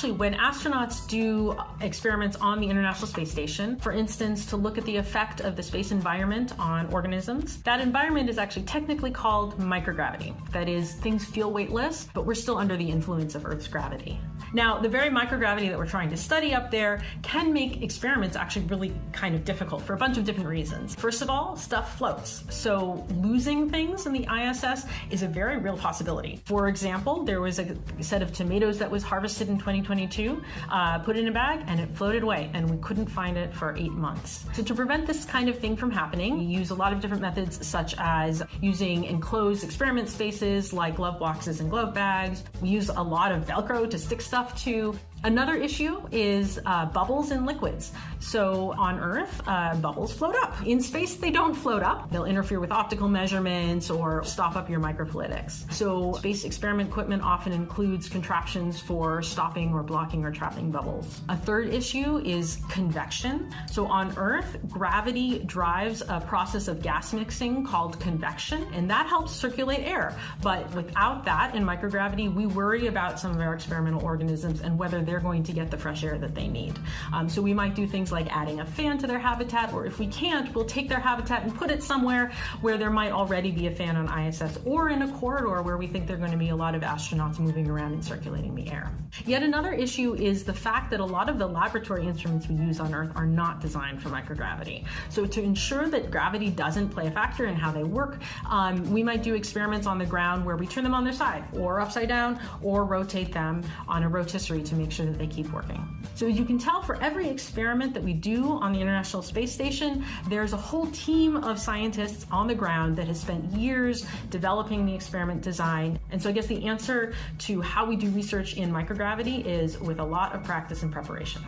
actually, when astronauts do experiments on the International Space Station, for instance, to look at the effect of the space environment on organisms, that environment is actually technically called microgravity. That is, things feel weightless, but we're still under the influence of Earth's gravity. Now, the very microgravity that we're trying to study up there can make experiments actually really kind of difficult for a bunch of different reasons. First of all, stuff floats. So losing things in the ISS is a very real possibility. For example, there was a set of tomatoes that was harvested in 2022, put in a bag, and it floated away, and we couldn't find it for 8 months. So to prevent this kind of thing from happening, we use a lot of different methods, such as using enclosed experiment spaces like glove boxes and glove bags. We use a lot of Velcro to stick stuff to. Another issue is bubbles in liquids. So on Earth, bubbles float up. In space, they don't float up. They'll interfere with optical measurements or stop up your microfluidics. So space experiment equipment often includes contraptions for stopping or blocking or trapping bubbles. A third issue is convection. So on Earth, gravity drives a process of gas mixing called convection, and that helps circulate air. But without that, in microgravity, we worry about some of our experimental organisms and whether they're going to get the fresh air that they need. So we might do things like adding a fan to their habitat, or if we can't, we'll take their habitat and put it somewhere where there might already be a fan on ISS, or in a corridor where we think there are going to be a lot of astronauts moving around and circulating the air. Yet another issue is the fact that a lot of the laboratory instruments we use on Earth are not designed for microgravity. So to ensure that gravity doesn't play a factor in how they work, we might do experiments on the ground where we turn them on their side, or upside down, or rotate them on a rotisserie to make sure that they keep working. So as you can tell, for every experiment that we do on the International Space Station, there's a whole team of scientists on the ground that has spent years developing the experiment design. And so I guess the answer to how we do research in microgravity is with a lot of practice and preparation.